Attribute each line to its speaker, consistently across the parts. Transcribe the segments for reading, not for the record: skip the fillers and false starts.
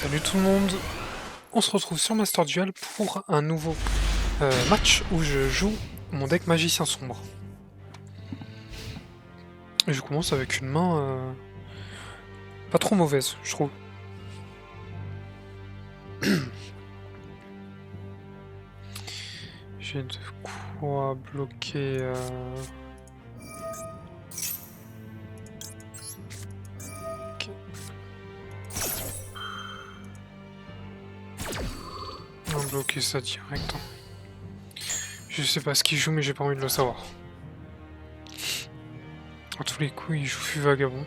Speaker 1: Salut tout le monde, on se retrouve sur Master Duel pour un nouveau match où je joue mon deck Magicien Sombre. Et je commence avec une main pas trop mauvaise, je trouve. J'ai de quoi bloquer... Ok. On va bloquer ça direct. Je sais pas ce qu'il joue mais j'ai pas envie de le savoir. À tous les coups il joue Fût Vagabond.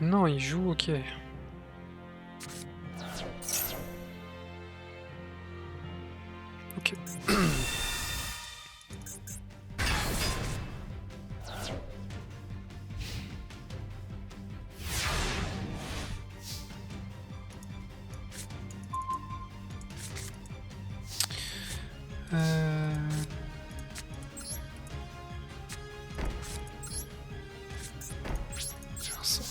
Speaker 1: Non, il joue ok. Ok. Faire ça.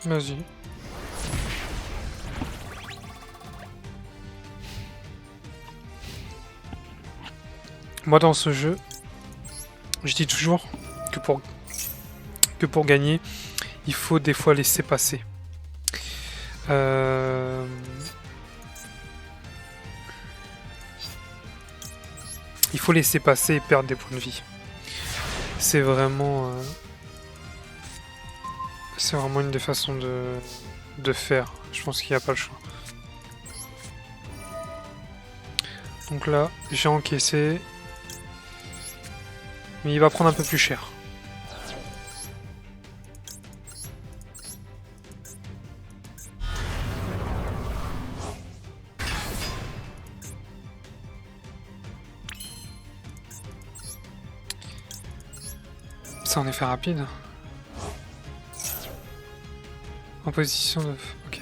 Speaker 1: Vas-y. Moi dans ce jeu, je dis toujours que pour gagner, il faut des fois laisser passer. Il faut laisser passer et perdre des points de vie. C'est vraiment une des façons de faire. Je pense qu'il n'y a pas le choix. Donc là, j'ai encaissé. Mais il va prendre un peu plus cher. C'est en effet rapide. En position de... Ok.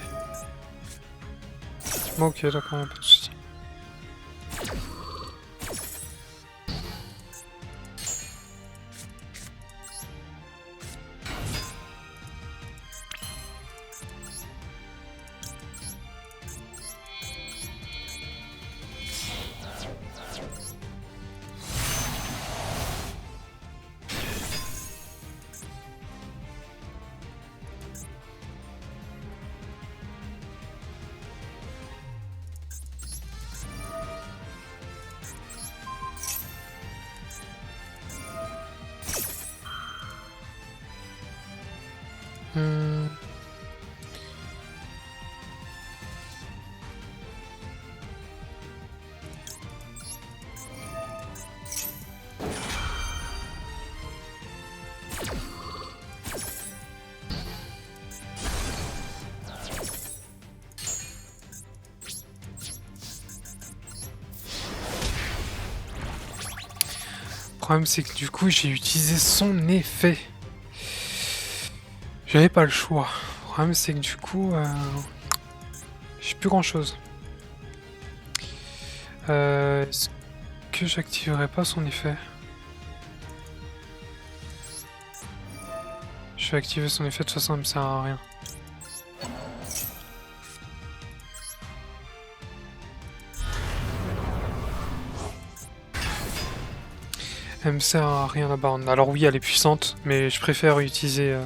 Speaker 1: Bon, ok, d'accord, pas de soucis. Le problème c'est que du coup j'ai utilisé son effet. J'avais pas le choix. Le problème c'est que du coup j'ai plus grand chose. Est-ce que j'activerai pas son effet? Je vais activer son effet, de toute façon ça me sert à rien. Elle me sert à rien la Baronne. Alors oui, elle est puissante, mais je préfère utiliser...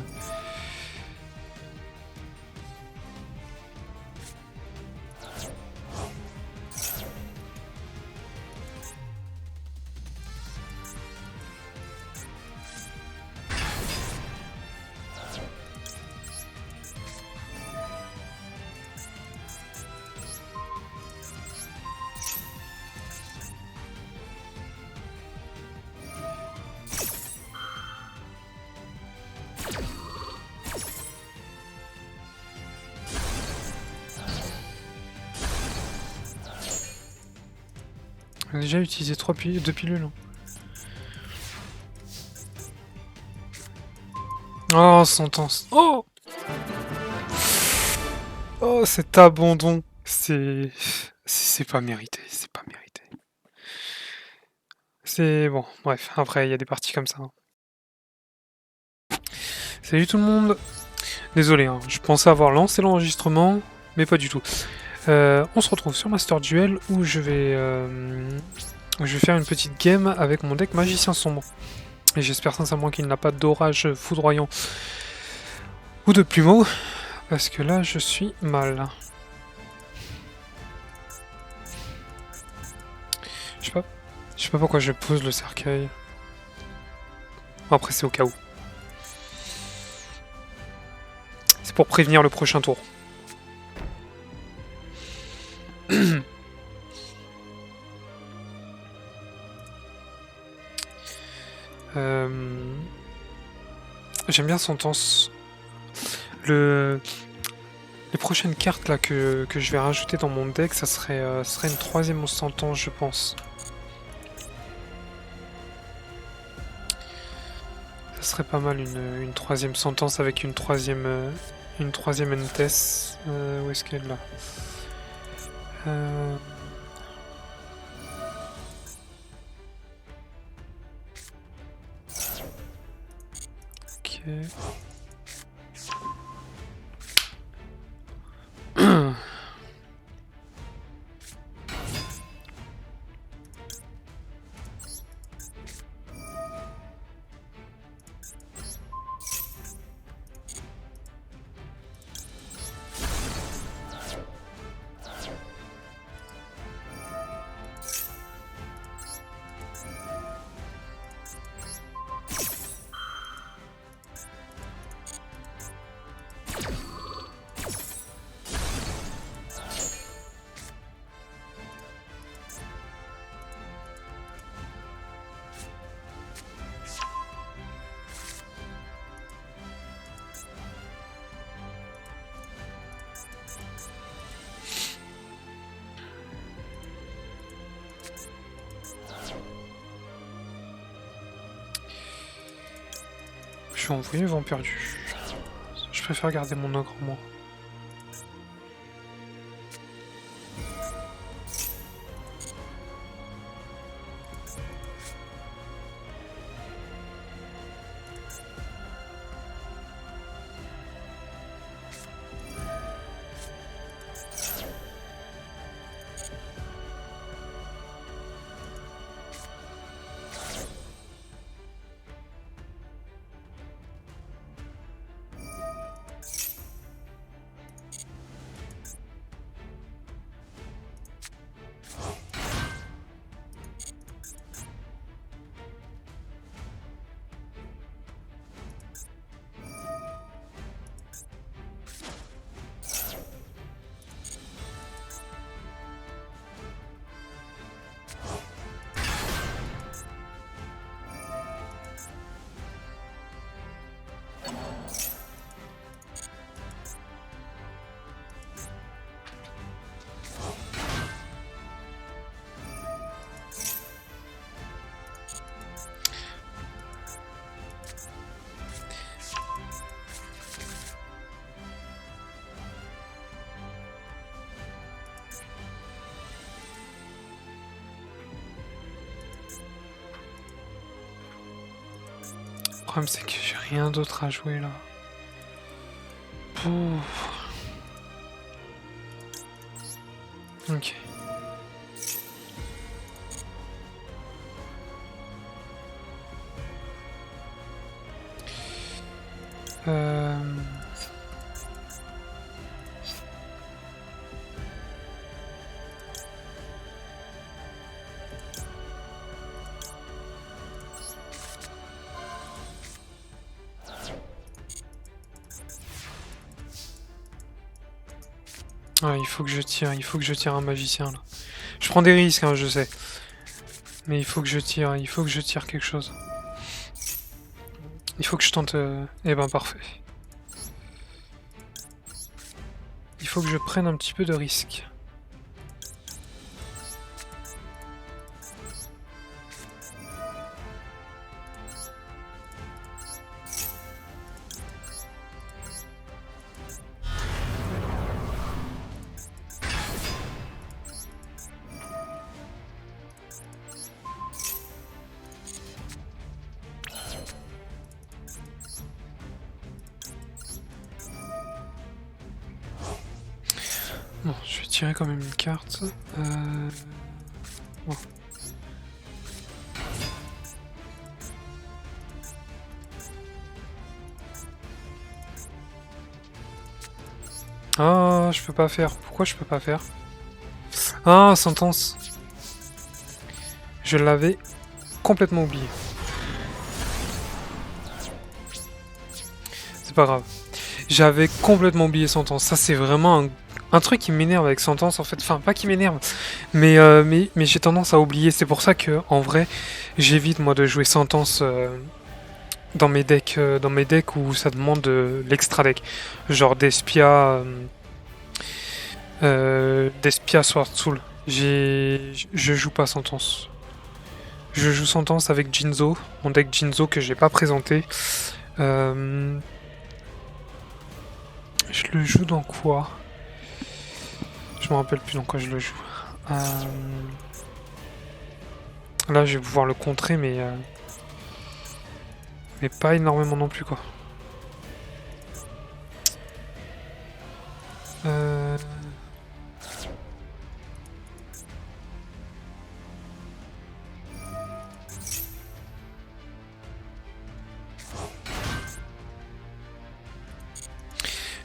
Speaker 1: On a déjà utilisé 2 pilules. Oh, sentence. Oh! Oh, cet abandon. C'est pas mérité, c'est pas mérité. C'est bon, bref, après, il y a des parties comme ça, hein. Salut tout le monde. Désolé, hein, je pensais avoir lancé l'enregistrement, mais pas du tout. On se retrouve sur Master Duel où je vais faire une petite game avec mon deck Magicien Sombre. Et j'espère sincèrement qu'il n'a pas d'orage foudroyant ou de plumeau, parce que là je suis mal. Je sais pas pourquoi je pose le cercueil. Bon, après c'est au cas où. C'est pour prévenir le prochain tour. J'aime bien Sentence. Les prochaines cartes là que je vais rajouter dans mon deck, ça serait une troisième Sentence, je pense. Ça serait pas mal une troisième Sentence avec une troisième Entes. Où est-ce qu'elle est là? Ok. Je vais envoyer vent perdu. Je préfère garder mon ogre moi. Le problème c'est que j'ai rien d'autre à jouer là. Pouf. Ok. Ah, il faut que je tire un magicien là. Je prends des risques, hein, je sais. Mais il faut que je tire quelque chose. Il faut que je tente... Eh ben parfait. Il faut que je prenne un petit peu de risque. tirer quand même une carte. Bon. Ah, je peux pas faire. Pourquoi je peux pas faire? Ah, sentence. Je l'avais complètement oublié. C'est pas grave. J'avais complètement oublié sentence. Ça, c'est vraiment un truc qui m'énerve avec sentence, en fait. Enfin, pas qui m'énerve, mais j'ai tendance à oublier. C'est pour ça que, en vrai, j'évite, moi, de jouer sentence dans mes decks où ça demande l'extra deck. Genre Despia, Despia Sword Soul. Je joue pas sentence. Je joue sentence avec Jinzo, mon deck Jinzo que j'ai pas présenté. Je le joue dans quoi? Je me rappelle plus dans quoi je le joue. Là, je vais pouvoir le contrer, mais pas énormément non plus, quoi.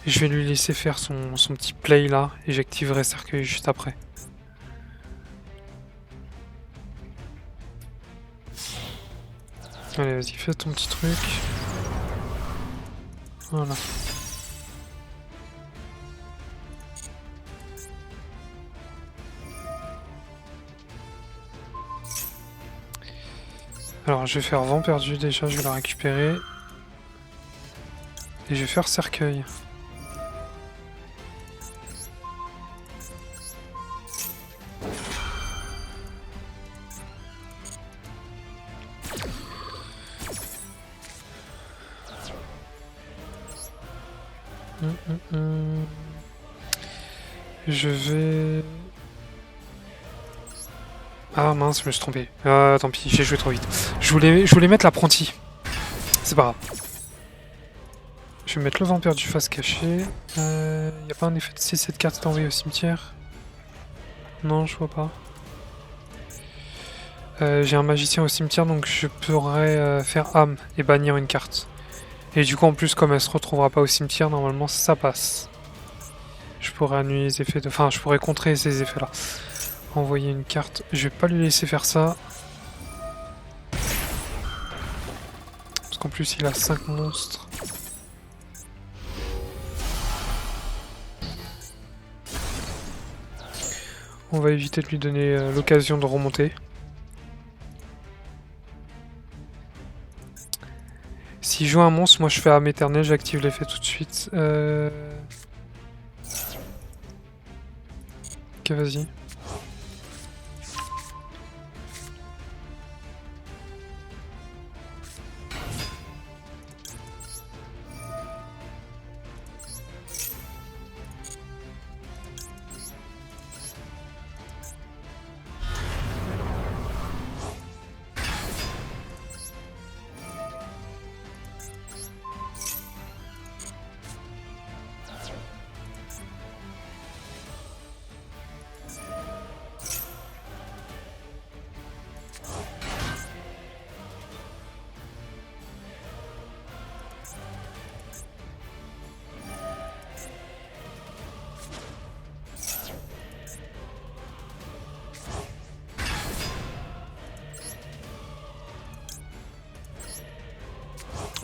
Speaker 1: Je vais lui laisser faire son petit play là, et j'activerai cercueil juste après. Allez, vas-y, fais ton petit truc. Voilà. Alors, je vais faire vent perdu déjà, je vais la récupérer. Et je vais faire cercueil. Je vais... Ah mince, je me suis trompé. Ah, tant pis, j'ai joué trop vite. Je voulais mettre l'apprenti. C'est pas grave. Je vais mettre le vent perdu face cachée. Y a pas un effet de si cette carte est envoyée au cimetière? Non, je vois pas. J'ai un magicien au cimetière, donc je pourrais faire âme et bannir une carte. Et du coup, en plus, comme elle se retrouvera pas au cimetière, normalement ça passe. Je pourrais annuler les effets de... Enfin, je pourrais contrer ces effets-là. Envoyer une carte. Je vais pas lui laisser faire ça. Parce qu'en plus, il a 5 monstres. On va éviter de lui donner l'occasion de remonter. S'il joue un monstre, moi je fais âme éternelle, j'active l'effet tout de suite. Ok, vas-y.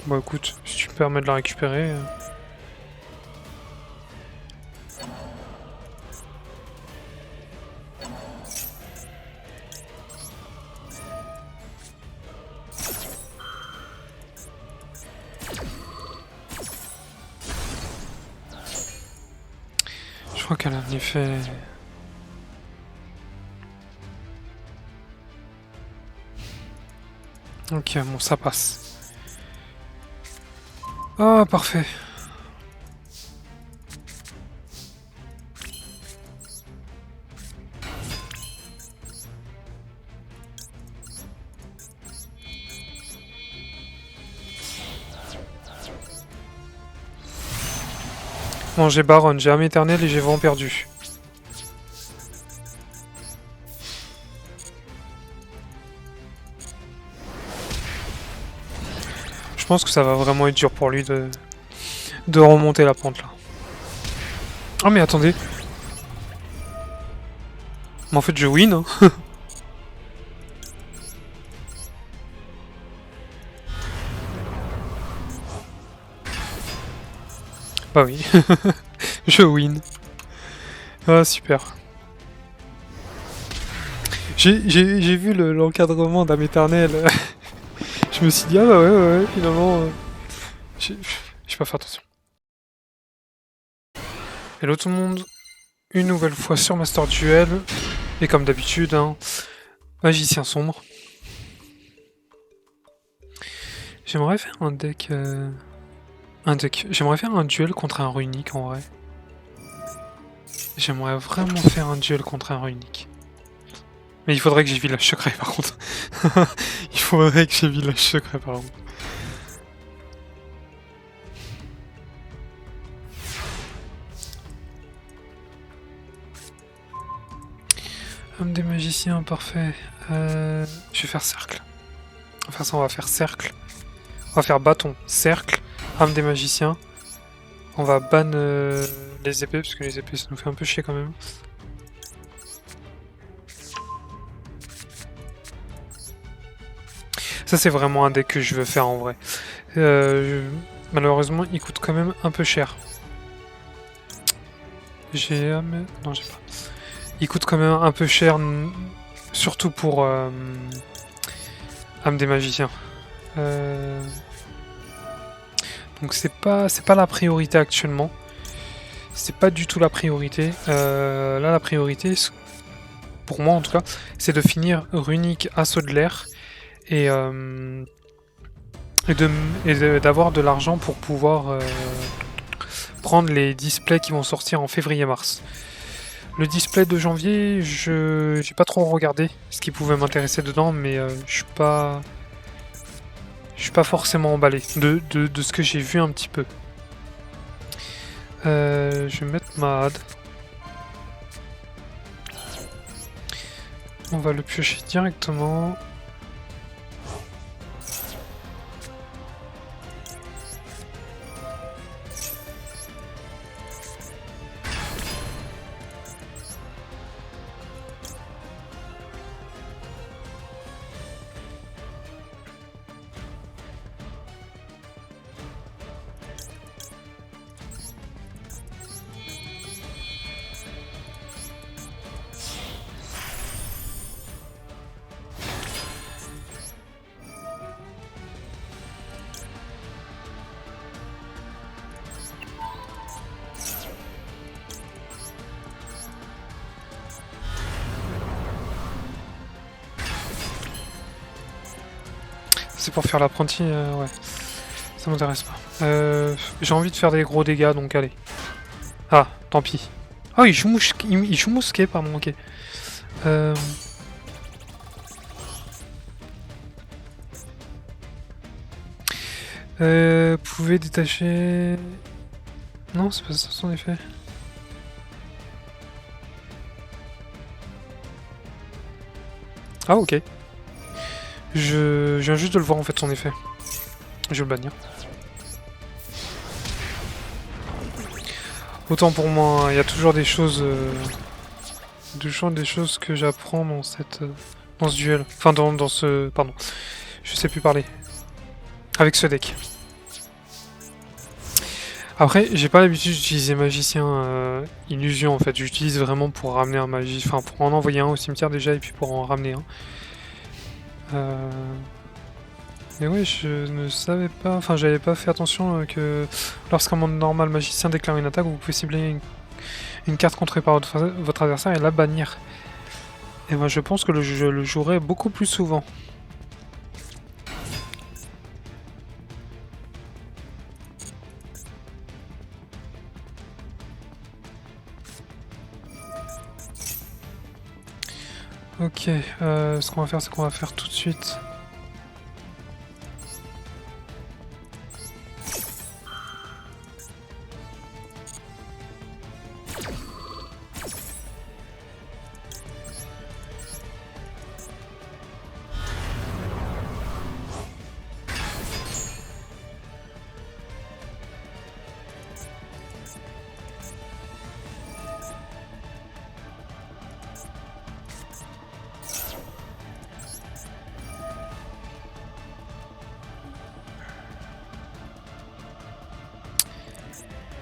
Speaker 1: Bon écoute, si tu me permets de la récupérer... Je crois qu'elle a un effet... Ok, bon, ça passe. Ah, parfait. Bon, j'ai Baronne, j'ai âme éternelle et j'ai vent perdu. Je pense que ça va vraiment être dur pour lui de remonter la pente là. Oh mais attendez. Mais en fait je win hein. Bah oui. Je win. Ah super. J'ai vu l'encadrement d'âme éternelle. Je me suis dit ah bah ouais finalement j'ai pas fait attention. Hello tout le monde. Une nouvelle fois sur Master Duel. Et comme d'habitude, hein, magicien sombre. J'aimerais faire un deck... J'aimerais faire un duel contre un runique en vrai. J'aimerais vraiment faire un duel contre un runique. Mais il faudrait que j'ai village secret par contre. Il faudrait que j'ai village secret par contre. Homme des magiciens, parfait. Je vais faire cercle. Enfin ça on va faire cercle. On va faire bâton, cercle, âme des magiciens. On va ban les épées, parce que les épées ça nous fait un peu chier quand même. Ça c'est vraiment un deck que je veux faire en vrai. Malheureusement il coûte quand même un peu cher. J'ai... non j'ai pas. Il coûte quand même un peu cher, surtout pour âme des magiciens. Donc c'est pas la priorité actuellement. C'est pas du tout la priorité. Là la priorité, pour moi en tout cas, c'est de finir runique assaut de l'air et d'avoir de l'argent pour pouvoir prendre les displays qui vont sortir en février-mars. Le display de janvier, j'ai pas trop regardé ce qui pouvait m'intéresser dedans, mais je suis pas forcément emballé de ce que j'ai vu un petit peu. Je vais mettre ma had. On va le piocher directement. C'est pour faire l'apprenti, ouais. Ça m'intéresse pas. J'ai envie de faire des gros dégâts, donc allez. Ah, tant pis. Ah, il joue mousquet, pardon, ok. Pouvez détacher... Non, c'est pas ça son effet. Ah, ok. Je viens juste de le voir en fait son effet. Je vais le bannir. Autant pour moi, il y a toujours des choses... toujours des choses que j'apprends dans dans ce duel. Enfin, dans ce... Pardon. Je sais plus parler. Avec ce deck. Après, j'ai pas l'habitude d'utiliser magicien illusion en fait. J'utilise vraiment pour ramener un magicien. Enfin, pour en envoyer un au cimetière déjà et puis pour en ramener un. Mais ouais, je ne savais pas, enfin j'avais pas fait attention que lorsqu'un monde normal magicien déclare une attaque, vous pouvez cibler une carte contrée par votre adversaire et la bannir. Et moi je pense que je le jouerai beaucoup plus souvent. Ok, ce qu'on va faire, c'est qu'on va faire tout de suite.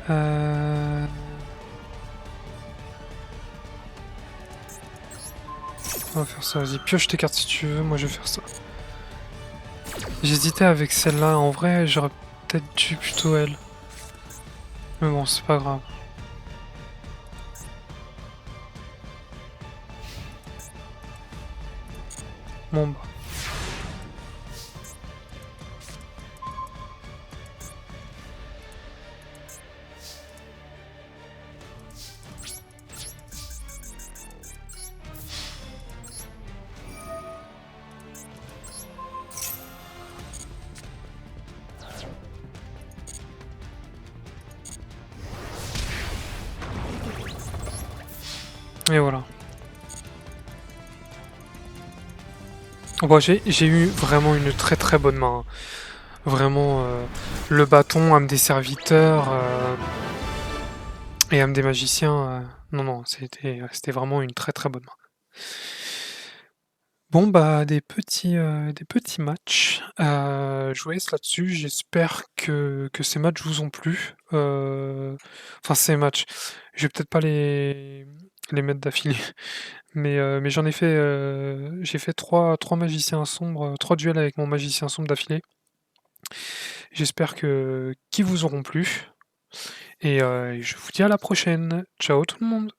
Speaker 1: On va faire ça, vas-y, pioche tes cartes si tu veux, moi je vais faire ça. J'hésitais avec celle-là, en vrai j'aurais peut-être dû plutôt elle. Mais bon, c'est pas grave. Bon bah. Et voilà. Bon, j'ai eu vraiment une très très bonne main, hein. Vraiment, le bâton, âme des serviteurs, et âme des magiciens, non, non, c'était vraiment une très très bonne main. Bon, bah, des petits matchs, je vous laisse là-dessus. J'espère que ces matchs vous ont plu, enfin ces matchs, je vais peut-être pas les mettre d'affilée, mais j'en ai fait, j'ai fait trois magiciens sombres, 3 duels avec mon magicien sombre d'affilée. J'espère qu'ils vous auront plu et je vous dis à la prochaine. Ciao tout le monde!